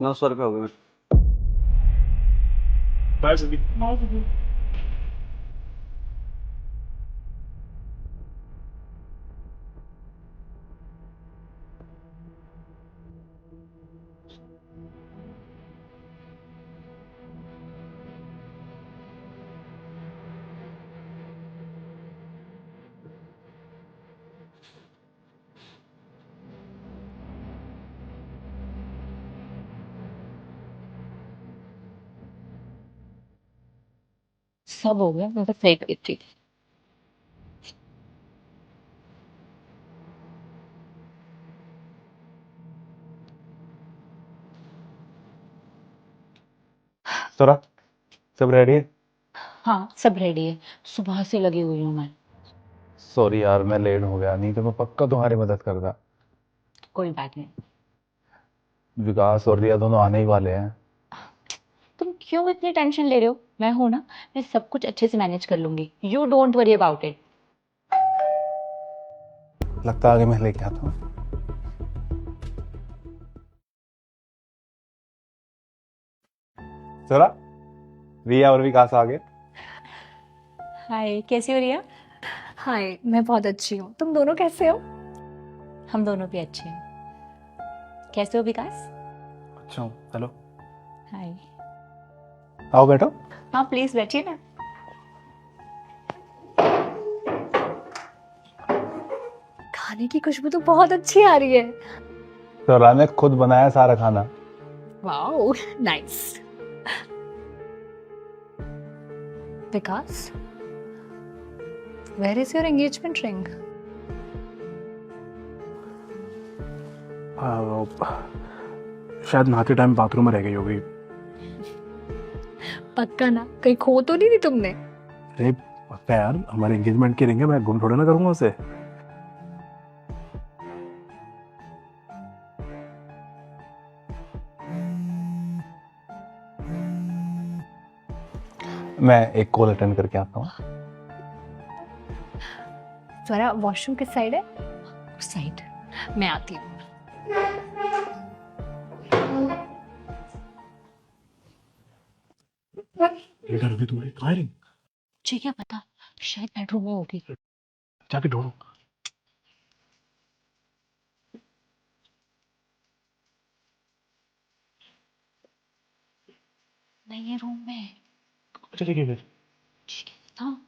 900 रुपये हो गए। बाय सभी। सब हो गया, मैं तो सही गई थी। तोरा सब रेडी है? हाँ, सब रेडी है। सुबह से लगी हुई हूँ मैं। सॉरी यार, मैं लेट हो गया, नहीं तो मैं पक्का तुम्हारी मदद करता। कोई बात नहीं। विकास और रिया दोनों आने ही वाले हैं। तुम क्यों इतनी टेंशन ले रहे हो? मैं हूं ना, मैं सब कुछ अच्छे से मैनेज कर लूंगी। You don't worry about it. लगता आगे मैं लेके आता हूँ। तोरा, रिया और विकास आ गए। हाय, कैसी हो रिया? हाय, मैं बहुत अच्छी हूँ। तुम दोनों कैसे हो? हम दोनों भी अच्छे हैं। कैसे हो विकास? अच्छा हूँ। हेलो, हाय। आओ बैठो। हाँ, प्लीज बैठिए ना। खाने की खुशबू तो बहुत अच्छी आ रही है। तोरा ने खुद बनाया सारा खाना। Wow, nice. Vikas, where is your engagement ring? शायद नहाते टाइम बाथरूम में रह गई होगी। पक्का ना, कहीं खो तो नहीं दी तुमने? अरे पक्का यार, हमारे एंगेजमेंट की रिंग है, मैं गुम थोड़ा ना करूंगा उसे। मैं एक कॉल अटेंड करके आता हूँ। तुम्हारा वॉशरूम किस साइड है? उस साइड। मैं आती हूँ। ये घर भी तुम्हारी कहाँ है रिंग? मुझे क्या पता, शायद बेडरूम में होगी। जाके ढूंढो। नहीं है रूम में। अच्छा ठीक है फिर। ठीक है। हाँ।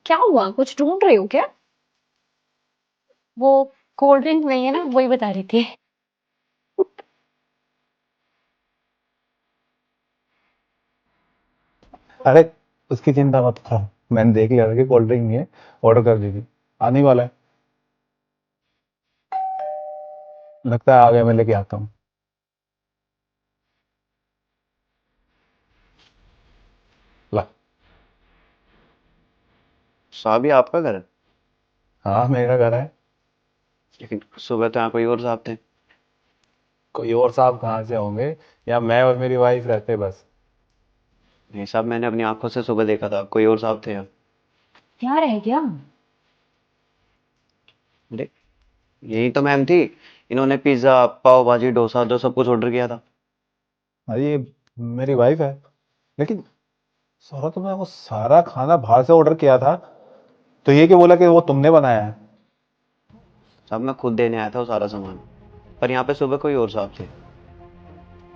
क्या हुआ, कुछ ढूंढ रहे हो क्या? वो कोल्ड ड्रिंक नहीं है ना, वही बता रही थी। अरे उसकी चिंता मत करो, मैंने देख लिया था कि कोल्ड ड्रिंक नहीं है, ऑर्डर कर दी थी, आने ही वाला है। लगता है आ गया, मैं लेके आता हूँ। ला। साहब ये आपका घर है? हाँ, मेरा घर है। लेकिन सुबह तो यहाँ कोई और साहब थे। कोई और साहब कहाँ से होंगे? या मैं और मेरी वाइफ रहते बस। नहीं साहब, मैंने अपनी आंखों से सुबह देखा था, कोई और साहब थे यहाँ। क्या रह गया? अरे यही तो मैम थी, इन्होंने पिज्ज़ा पाव भाजी डोसा जो सब कुछ ऑर्डर किया था। हाँ, ये मेरी वाइफ है। लेकिन सौरभ, तुमने वो सारा खाना बाहर से ऑर्डर किया था, तो ये क्या बोला कि वो तुमने बनाया है? साहब मैं खुद देने आया था वो सारा सामान, पर यहाँ पे सुबह कोई और साहब थे।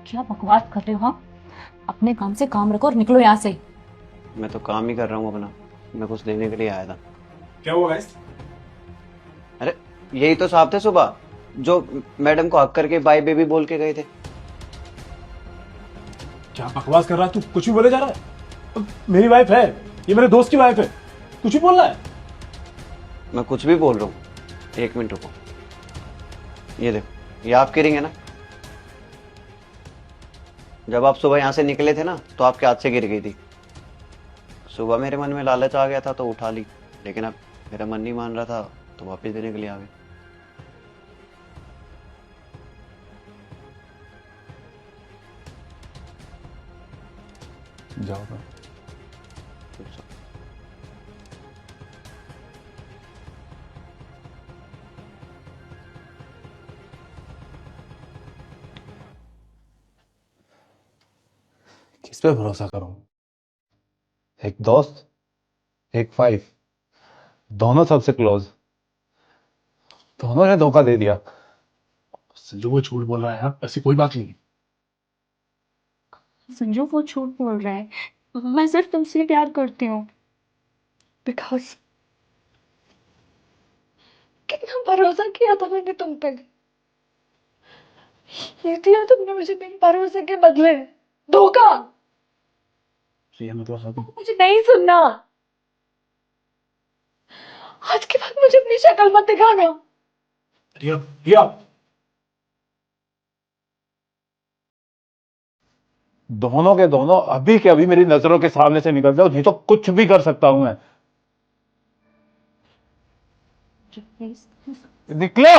क्या बकवास कर रहे हो? हाँ, अपने काम से काम रखो और निकलो यहाँ से। मैं तो काम ही कर रहा हूँ अपना, मैं कुछ देने के लिए आया था। क्या हुआ गाइस? अरे यही तो साहब थे सुबह, जो मैडम को हक करके बाय बेबी बोल के गए थे। क्या बकवास कर रहा है तू? कुछ भी बोले जा रहा है। अब मेरी वाइफ है, ये मेरे दोस्त की वाइफ है, कुछ भी बोल रहा है। मैं कुछ भी बोल रहा हूँ, एक मिनट रुको। ये देखो, ये आपकी रिंग है ना? जब आप सुबह यहाँ से निकले थे ना, तो आपके हाथ से गिर गई थी। सुबह मेरे मन में लालच आ गया था तो उठा ली, लेकिन अब मेरा मन नहीं मान रहा था तो वापस देने के लिए आ गए। जाओ मैं। किस पे भरोसा करूं? एक दोस्त, एक वाइफ, दोनों सबसे क्लोज, दोनों ने धोखा दे दिया। संजू वो झूठ बोल रहा है यार, ऐसी कोई बात नहीं। संजू वो झूठ बोल रहा है, मैं सिर्फ तुमसे प्यार करती हूँ। बिकॉज कितना भरोसा किया था मैंने तुम पे, ये दिया तुमने मुझे बिन भरोसे के बदले धोखा। रिया मैं तो मुझे नहीं सुनना, आज के बाद मुझे अपनी शक्ल मत दिखाना। रिया रिया दोनों के दोनों अभी के अभी मेरी नजरों के सामने से निकल जाओ, नहीं तो कुछ भी कर सकता हूं मैं। निकलो।